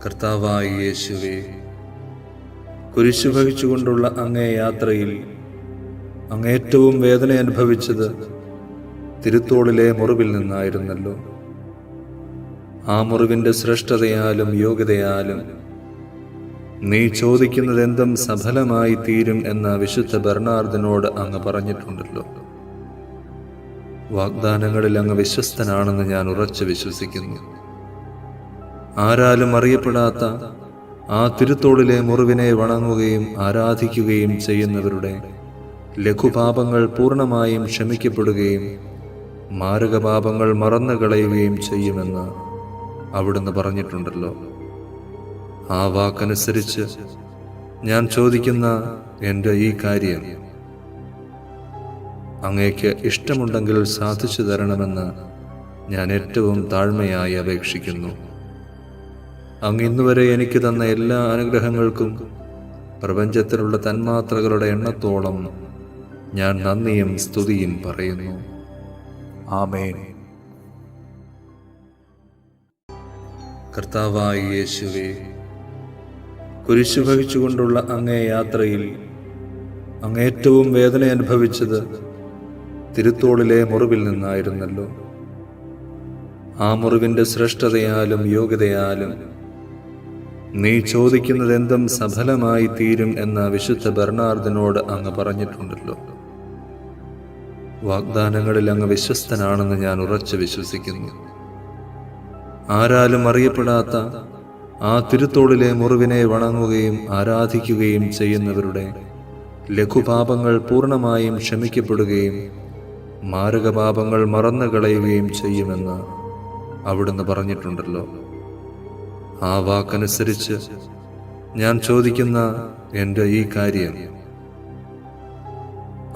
കർത്താവായ യേശുവേ, കുരിശു വഹിച്ചുകൊണ്ടുള്ള അങ്ങേ യാത്രയിൽ അങ്ങേറ്റവും വേദന അനുഭവിച്ചത് തിരുത്തോളിലെ മുറിവിൽ നിന്നായിരുന്നല്ലോ. ആ മുറിവിൻ്റെ ശ്രേഷ്ഠതയാലും യോഗ്യതയാലും നീ ചോദിക്കുന്നതെന്തും സഫലമായി തീരും എന്ന വിശുദ്ധ ബെർണാർദിനോട് അങ്ങ് പറഞ്ഞിട്ടുണ്ടല്ലോ. വാഗ്ദാനങ്ങളിൽ അങ്ങ് വിശ്വസ്തനാണെന്ന് ഞാൻ ഉറച്ചു വിശ്വസിക്കുന്നു. ആരാലും അറിയപ്പെടാത്ത ആ തിരുത്തോളിലെ മുറിവിനെ വണങ്ങുകയും ആരാധിക്കുകയും ചെയ്യുന്നവരുടെ ലഘുപാപങ്ങൾ പൂർണ്ണമായും ക്ഷമിക്കപ്പെടുകയും മാരകപാപങ്ങൾ മറന്നു കളയുകയും ചെയ്യുമെന്ന് അവിടുന്ന് പറഞ്ഞിട്ടുണ്ടല്ലോ. ആ വാക്കനുസരിച്ച് ഞാൻ ചോദിക്കുന്ന എൻ്റെ ഈ കാര്യം അങ്ങേക്ക് ഇഷ്ടമുണ്ടെങ്കിൽ സാധിച്ചു തരണമെന്ന് ഞാൻ ഏറ്റവും താഴ്മയായി അപേക്ഷിക്കുന്നു. അങ്ങ് ഇന്നുവരെ എനിക്ക് തന്ന എല്ലാ അനുഗ്രഹങ്ങൾക്കും പ്രപഞ്ചത്തിലുള്ള തന്മാത്രകളുടെ എണ്ണത്തോളം ഞാൻ നന്ദിയും സ്തുതിയും പറയുന്നു. ആമേൻ. കർത്താവായ യേശുവേ, കുരിശു വഹിച്ചുകൊണ്ടുള്ള അങ്ങേ യാത്രയിൽ അങ്ങേറ്റവും വേദന അനുഭവിച്ചത് തിരുത്തോളിലെ മുറിവിൽ നിന്നായിരുന്നല്ലോ. ആ മുറിവിൻ്റെ ശ്രേഷ്ഠതയാലും യോഗ്യതയാലും നീ ചോദിക്കുന്നതെന്തും സഫലമായി തീരും എന്ന വിശുദ്ധ ബെർണാർദിനോട് അങ്ങ് പറഞ്ഞിട്ടുണ്ടല്ലോ. വാഗ്ദാനങ്ങളിൽ അങ്ങ് വിശ്വസ്തനാണെന്ന് ഞാൻ ഉറച്ചു വിശ്വസിക്കുന്നു. ആരാലും അറിയപ്പെടാത്ത ആ തിരുത്തോളിലെ മുറിവിനെ വണങ്ങുകയും ആരാധിക്കുകയും ചെയ്യുന്നവരുടെ ലഘുപാപങ്ങൾ പൂർണ്ണമായും ക്ഷമിക്കപ്പെടുകയും മാരകപാപങ്ങൾ മറന്നു കളയുകയും ചെയ്യുമെന്ന് അവിടുന്ന് പറഞ്ഞിട്ടുണ്ടല്ലോ. ആ വാക്കനുസരിച്ച് ഞാൻ ചോദിക്കുന്ന എൻ്റെ ഈ കാര്യം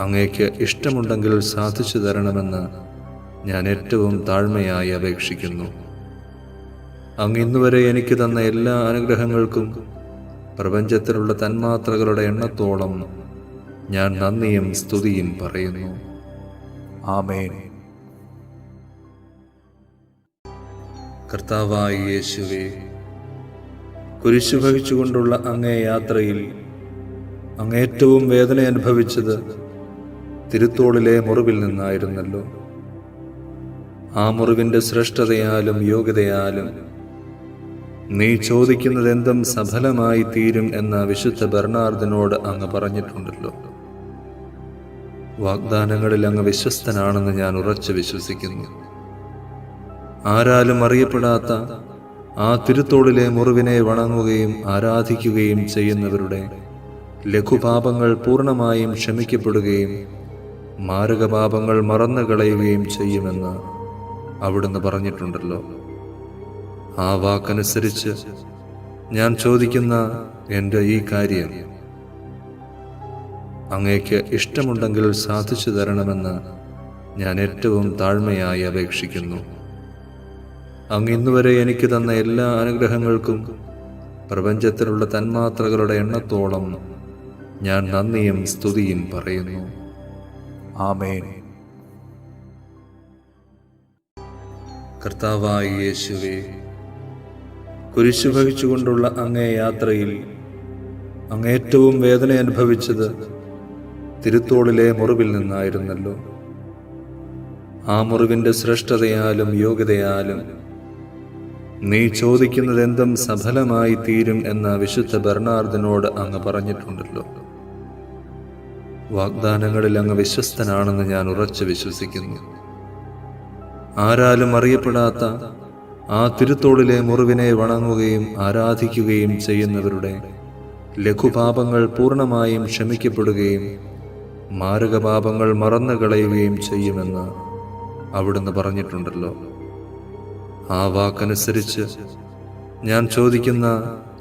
അങ്ങേക്ക് ഇഷ്ടമുണ്ടെങ്കിൽ സാധിച്ചു തരണമെന്ന് ഞാൻ ഏറ്റവും താഴ്മയായി അപേക്ഷിക്കുന്നു. അങ്ങ് ഇന്നുവരെ എനിക്ക് തന്ന എല്ലാ അനുഗ്രഹങ്ങൾക്കും പ്രപഞ്ചത്തിലുള്ള തന്മാത്രകളുടെ എണ്ണത്തോളം ഞാൻ നന്ദിയും സ്തുതിയും പറയുന്നു. ആമേൻ. കർത്താവായ യേശുവേ, കുരിശു വഹിച്ചുകൊണ്ടുള്ള അങ്ങേ യാത്രയിൽ അങ്ങേറ്റവും വേദന അനുഭവിച്ചത് തിരുത്തോളിലെ മുറിവിൽ നിന്നായിരുന്നല്ലോ. ആ മുറിവിൻ്റെ ശ്രേഷ്ഠതയാലും യോഗ്യതയാലും നീ ചോദിക്കുന്നതെന്തും സഫലമായി തീരും എന്ന വിശുദ്ധ ബെർണാർദിനോട് അങ്ങ് പറഞ്ഞിട്ടുണ്ടല്ലോ. വാഗ്ദാനങ്ങളിൽ അങ്ങ് വിശ്വസ്തനാണെന്ന് ഞാൻ ഉറച്ചു വിശ്വസിക്കുന്നു. ആരാലും അറിയപ്പെടാത്ത ആ തിരുത്തോളിലെ മുറിവിനെ വണങ്ങുകയും ആരാധിക്കുകയും ചെയ്യുന്നവരുടെ ലഘുപാപങ്ങൾ പൂർണ്ണമായും ക്ഷമിക്കപ്പെടുകയും മാരകപാപങ്ങൾ മറന്നു കളയുകയും ചെയ്യുമെന്ന് അവിടുന്ന് പറഞ്ഞിട്ടുണ്ടല്ലോ. ആ വാക്കനുസരിച്ച് ഞാൻ ചോദിക്കുന്ന എൻ്റെ ഈ കാര്യം അങ്ങേക്ക് ഇഷ്ടമുണ്ടെങ്കിൽ സാധിച്ചു തരണമെന്ന് ഞാൻ ഏറ്റവും താഴ്മയായി അപേക്ഷിക്കുന്നു. അങ്ങ് ഇന്നുവരെ എനിക്ക് തന്ന എല്ലാ അനുഗ്രഹങ്ങൾക്കും പ്രപഞ്ചത്തിലുള്ള തന്മാത്രകളുടെ എണ്ണത്തോളം ഞാൻ നന്ദിയും സ്തുതിയും പറയുന്നു. ആമേൻ. കർത്താവായ യേശുവേ, കുരിശു വഹിച്ചുകൊണ്ടുള്ള അങ്ങേ യാത്രയിൽ അങ്ങേറ്റവും വേദന അനുഭവിച്ചത് തിരുത്തോളിലെ മുറിവിൽ നിന്നായിരുന്നല്ലോ. ആ മുറിവിൻ്റെ ശ്രേഷ്ഠതയാലും യോഗ്യതയാലും നീ ചോദിക്കുന്നതെന്തും സഫലമായി തീരും എന്ന വിശുദ്ധ ബെർണാർദിനോട് അങ്ങ് പറഞ്ഞിട്ടുണ്ടല്ലോ. വാഗ്ദാനങ്ങളിൽ അങ്ങ് വിശ്വസ്തനാണെന്ന് ഞാൻ ഉറച്ചു വിശ്വസിക്കുന്നു. ആരാലും അറിയപ്പെടാത്ത ആ തിരുത്തോളിലെ മുറിവിനെ വണങ്ങുകയും ആരാധിക്കുകയും ചെയ്യുന്നവരുടെ ലഘുപാപങ്ങൾ പൂർണ്ണമായും ക്ഷമിക്കപ്പെടുകയും മാരകപാപങ്ങൾ മറന്നു കളയുകയും ചെയ്യുമെന്ന് അവിടുന്ന് പറഞ്ഞിട്ടുണ്ടല്ലോ. ആ വാക്കനുസരിച്ച് ഞാൻ ചോദിക്കുന്ന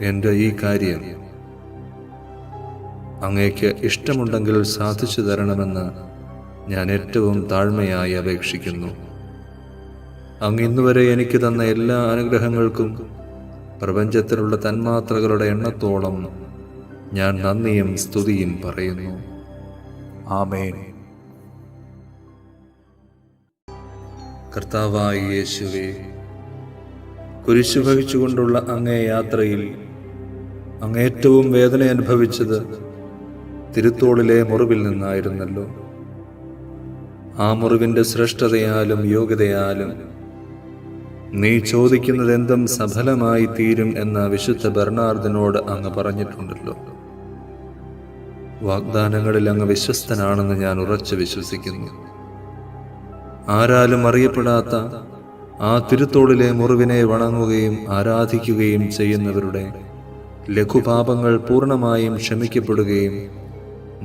എൻ്റെ ഈ കാര്യം അങ്ങേക്ക് ഇഷ്ടമുണ്ടെങ്കിൽ സാധിച്ചു തരണമെന്ന് ഞാൻ ഏറ്റവും താഴ്മയായി അപേക്ഷിക്കുന്നു. അങ്ങ് ഇന്നുവരെ എനിക്ക് തന്ന എല്ലാ അനുഗ്രഹങ്ങൾക്കും പ്രപഞ്ചത്തിലുള്ള തന്മാത്രകളുടെ എണ്ണത്തോളം ഞാൻ നന്ദിയും സ്തുതിയും പറയുന്നു. ആമേൻ. കർത്താവായ യേശുവേ, കുരിശു വഹിച്ചുകൊണ്ടുള്ള അങ്ങേ യാത്രയിൽ അങ്ങേറ്റവും വേദന അനുഭവിച്ചത് തിരുത്തോളിലെ മുറിവിൽ നിന്നായിരുന്നല്ലോ. ആ മുറിവിൻ്റെ ശ്രേഷ്ഠതയാലും യോഗ്യതയാലും നീ ചോദിക്കുന്നതെന്തും സഫലമായി തീരും എന്ന വിശുദ്ധ ബെർണാർദിനോട് അങ്ങ് പറഞ്ഞിട്ടുണ്ടല്ലോ. വാഗ്ദാനങ്ങളിൽ അങ്ങ് വിശ്വസ്തനാണെന്ന് ഞാൻ ഉറച്ചു വിശ്വസിക്കുന്നു. ആരാലും അറിയപ്പെടാത്ത ആ തിരുത്തോളിലെ മുറിവിനെ വണങ്ങുകയും ആരാധിക്കുകയും ചെയ്യുന്നവരുടെ ലഘുപാപങ്ങൾ പൂർണ്ണമായും ക്ഷമിക്കപ്പെടുകയും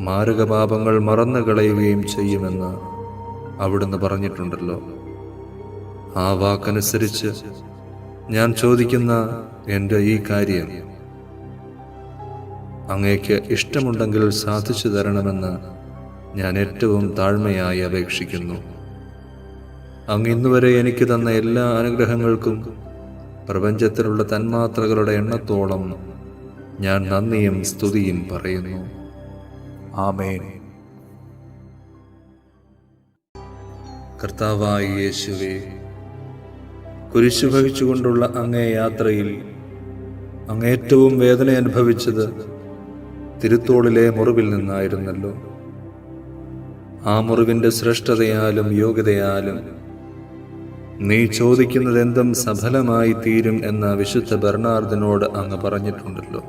മാരകപാപങ്ങൾ മറന്നു കളയുകയും ചെയ്യുമെന്ന് അവിടുന്ന് പറഞ്ഞിട്ടുണ്ടല്ലോ. ആ വാക്കനുസരിച്ച് ഞാൻ ചോദിക്കുന്ന എൻ്റെ ഈ കാര്യം അങ്ങേക്ക് ഇഷ്ടമുണ്ടെങ്കിൽ സാധിച്ചു തരണമെന്ന് ഞാൻ ഏറ്റവും താഴ്മയായി അപേക്ഷിക്കുന്നു. അങ്ങ് ഇന്നുവരെ എനിക്ക് തന്ന എല്ലാ അനുഗ്രഹങ്ങൾക്കും പ്രപഞ്ചത്തിലുള്ള തന്മാത്രകളുടെ എണ്ണത്തോളം ഞാൻ നന്ദിയും സ്തുതിയും പറയുന്നു. ആമേൻ. കർത്താവായ യേശുവേ, കുരിശു വഹിച്ചുകൊണ്ടുള്ള അങ്ങേ യാത്രയിൽ അങ്ങേറ്റവും വേദന അനുഭവിച്ചത് തിരുത്തോളിലെ മുറിവിൽ നിന്നായിരുന്നല്ലോ. ആ മുറിവിൻ്റെ ശ്രേഷ്ഠതയാലും യോഗ്യതയാലും നീ ചോദിക്കുന്നതെന്തും സഫലമായി തീരും എന്ന വിശുദ്ധ ബെർണാർദിനോട് അങ്ങ് പറഞ്ഞിട്ടുണ്ടല്ലോ.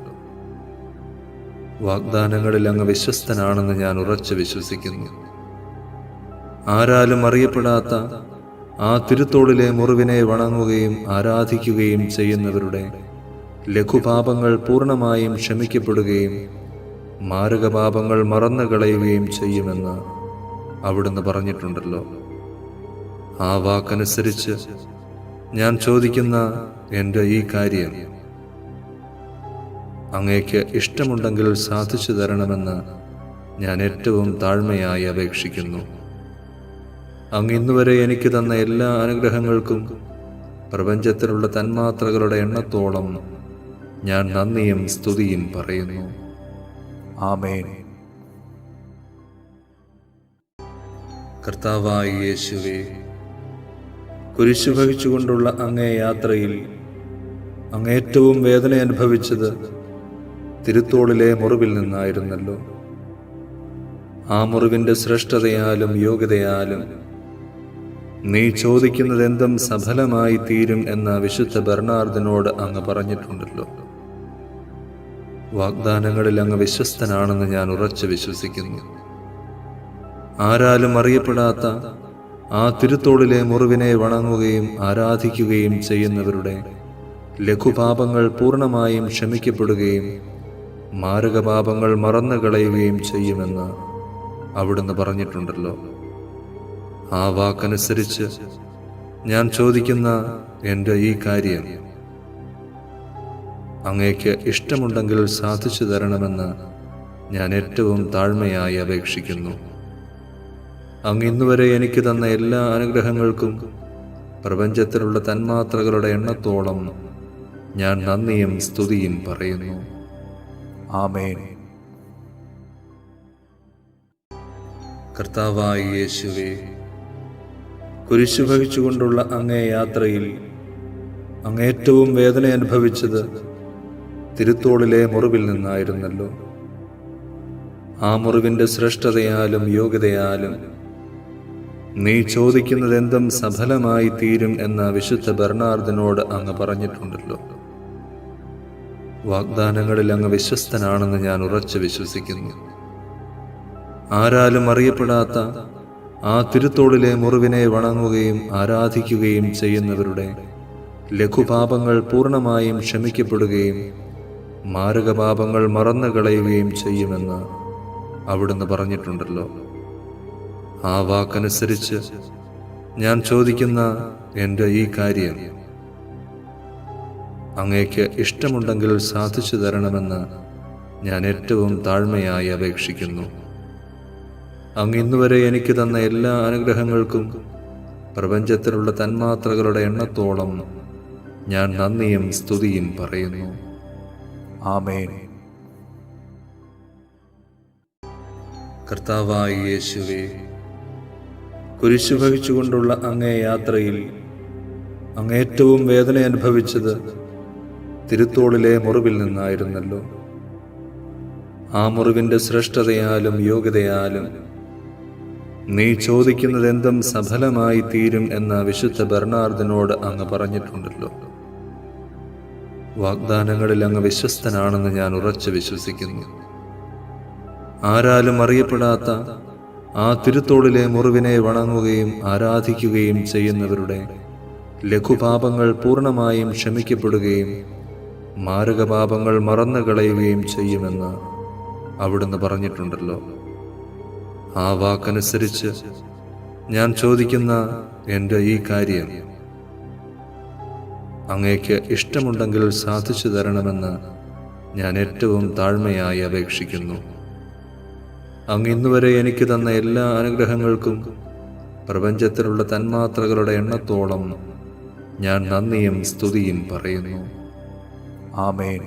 വാഗ്ദാനങ്ങളിൽ അങ്ങ് വിശ്വസ്തനാണെന്ന് ഞാൻ ഉറച്ചു വിശ്വസിക്കുന്നു. ആരാലും അറിയപ്പെടാത്ത ആ തിരുത്തോളിലെ മുറിവിനെ വണങ്ങുകയും ആരാധിക്കുകയും ചെയ്യുന്നവരുടെ ലഘുപാപങ്ങൾ പൂർണ്ണമായും ക്ഷമിക്കപ്പെടുകയും മാരകപാപങ്ങൾ മറന്നു കളയുകയും ചെയ്യുമെന്ന് അവിടുന്ന് പറഞ്ഞിട്ടുണ്ടല്ലോ. ആ വാക്കനുസരിച്ച് ഞാൻ ചോദിക്കുന്ന എൻ്റെ ഈ കാര്യം അങ്ങേക്ക് ഇഷ്ടമുണ്ടെങ്കിൽ സാധിച്ചു തരണമെന്ന് ഞാൻ ഏറ്റവും താഴ്മയായി അപേക്ഷിക്കുന്നു. അങ്ങ് ഇന്നുവരെ എനിക്ക് തന്ന എല്ലാ അനുഗ്രഹങ്ങൾക്കും പ്രപഞ്ചത്തിലുള്ള തന്മാത്രകളുടെ എണ്ണത്തോളം ഞാൻ നന്ദിയും സ്തുതിയും പറയുന്നു. ആമേൻ. കർത്താവായ യേശുവേ, കുരിശു വഹിച്ചുകൊണ്ടുള്ള അങ്ങേ യാത്രയിൽ അങ്ങേറ്റവും വേദന അനുഭവിച്ചത് തിരുത്തോളിലെ മുറിവിൽ നിന്നായിരുന്നല്ലോ. ആ മുറിവിൻ്റെ ശ്രേഷ്ഠതയാലും യോഗ്യതയാലും നീ ചോദിക്കുന്നതെന്തും സഫലമായി തീരും എന്ന വിശുദ്ധ ബെർണാർദിനോട് അങ്ങ് പറഞ്ഞിട്ടുണ്ടല്ലോ. വാഗ്ദാനങ്ങളിൽ അങ്ങ് വിശ്വസ്തനാണെന്ന് ഞാൻ ഉറച്ചു വിശ്വസിക്കുന്നു. ആരാലും അറിയപ്പെടാത്ത ആ തിരുത്തോളിലെ മുറിവിനെ വണങ്ങുകയും ആരാധിക്കുകയും ചെയ്യുന്നവരുടെ ലഘുപാപങ്ങൾ പൂർണ്ണമായും ക്ഷമിക്കപ്പെടുകയും മാരകപാപങ്ങൾ മറന്നു കളയുകയും ചെയ്യുമെന്ന് അവിടുന്ന് പറഞ്ഞിട്ടുണ്ടല്ലോ. ആ വാക്കനുസരിച്ച് ഞാൻ ചോദിക്കുന്ന എൻ്റെ ഈ കാര്യം അങ്ങേക്ക് ഇഷ്ടമുണ്ടെങ്കിൽ സാധിച്ചു തരണമെന്ന് ഞാൻ ഏറ്റവും താഴ്മയായി അപേക്ഷിക്കുന്നു. അങ്ങ് ഇന്നുവരെ എനിക്ക് തന്ന എല്ലാ അനുഗ്രഹങ്ങൾക്കും പ്രപഞ്ചത്തിലുള്ള തന്മാത്രകളുടെ എണ്ണത്തോളം ഞാൻ നന്ദിയും സ്തുതിയും പറയുന്നു. ആമേൻ. കർത്താവായ യേശുവേ, കുരിശു വഹിച്ചുകൊണ്ടുള്ള അങ്ങേ യാത്രയിൽ അങ്ങേറ്റവും വേദന അനുഭവിച്ചത് തിരുത്തോളിലെ മുറിവിൽ നിന്നായിരുന്നല്ലോ. ആ മുറിവിൻ്റെ ശ്രേഷ്ഠതയാലും യോഗ്യതയാലും നീ ചോദിക്കുന്നതെന്തും സഫലമായി തീരും എന്ന വിശുദ്ധ ബെർണാർദിനോട് അങ്ങ് പറഞ്ഞിട്ടുണ്ടല്ലോ. വാഗ്ദാനങ്ങളിൽ അങ്ങ് വിശ്വസ്തനാണെന്ന് ഞാൻ ഉറച്ചു വിശ്വസിക്കുന്നു. ആരാലും അറിയപ്പെടാത്ത ആ തിരുത്തോളിലെ മുറിവിനെ വണങ്ങുകയും ആരാധിക്കുകയും ചെയ്യുന്നവരുടെ ലഘുപാപങ്ങൾ പൂർണ്ണമായും ക്ഷമിക്കപ്പെടുകയും മാരകപാപങ്ങൾ മറന്നു കളയുകയും ചെയ്യുമെന്ന് അവിടുന്ന് പറഞ്ഞിട്ടുണ്ടല്ലോ. ആ വാക്കനുസരിച്ച് ഞാൻ ചോദിക്കുന്ന എൻ്റെ ഈ കാര്യം അങ്ങേക്ക് ഇഷ്ടമുണ്ടെങ്കിൽ സാധിച്ചു തരണമെന്ന് ഞാൻ ഏറ്റവും താഴ്മയായി അപേക്ഷിക്കുന്നു. അങ്ങ് ഇന്നുവരെ എനിക്ക് തന്ന എല്ലാ അനുഗ്രഹങ്ങൾക്കും പ്രപഞ്ചത്തിലുള്ള തന്മാത്രകളുടെ എണ്ണത്തോളം ഞാൻ നന്ദിയും സ്തുതിയും പറയുന്നു. ആമേൻ. കർത്താവായ യേശുവേ, കുരിശു വഹിച്ചുകൊണ്ടുള്ള അങ്ങേ യാത്രയിൽ അങ്ങ് ഏറ്റവും വേദന അനുഭവിച്ചത് തിരുത്തോളിലെ മുറിവിൽ നിന്നായിരുന്നല്ലോ. ആ മുറിവിൻ്റെ ശ്രേഷ്ഠതയാലും യോഗ്യതയാലും നീ ചോദിക്കുന്നതെന്തും സഫലമായി തീരും എന്ന വിശുദ്ധ ബെർണാർദിനോട് അങ്ങ് പറഞ്ഞിട്ടുണ്ടല്ലോ. വാഗ്ദാനങ്ങളിൽ അങ്ങ് വിശ്വസ്തനാണെന്ന് ഞാൻ ഉറച്ചു വിശ്വസിക്കുന്നു. ആരാലും അറിയപ്പെടാത്ത ആ തിരുത്തോളിലെ മുറിവിനെ വണങ്ങുകയും ആരാധിക്കുകയും ചെയ്യുന്നവരുടെ ലഘുപാപങ്ങൾ പൂർണ്ണമായും ക്ഷമിക്കപ്പെടുകയും മാരകപാപങ്ങൾ മറന്നു കളയുകയും ചെയ്യുമെന്ന് അവിടുന്ന് പറഞ്ഞിട്ടുണ്ടല്ലോ. ആ വാക്കനുസരിച്ച് ഞാൻ ചോദിക്കുന്ന എൻ്റെ ഈ കാര്യം അങ്ങേക്ക് ഇഷ്ടമുണ്ടെങ്കിൽ സാധിച്ചു തരണമെന്ന് ഞാൻ ഏറ്റവും താഴ്മയായി അപേക്ഷിക്കുന്നു. അങ്ങ് ഇന്നുവരെ എനിക്ക് തന്ന എല്ലാ അനുഗ്രഹങ്ങൾക്കും പ്രപഞ്ചത്തിലുള്ള തന്മാത്രകളുടെ എണ്ണത്തോളം ഞാൻ നന്ദിയും സ്തുതിയും പറയുന്നു. ആമേൻ.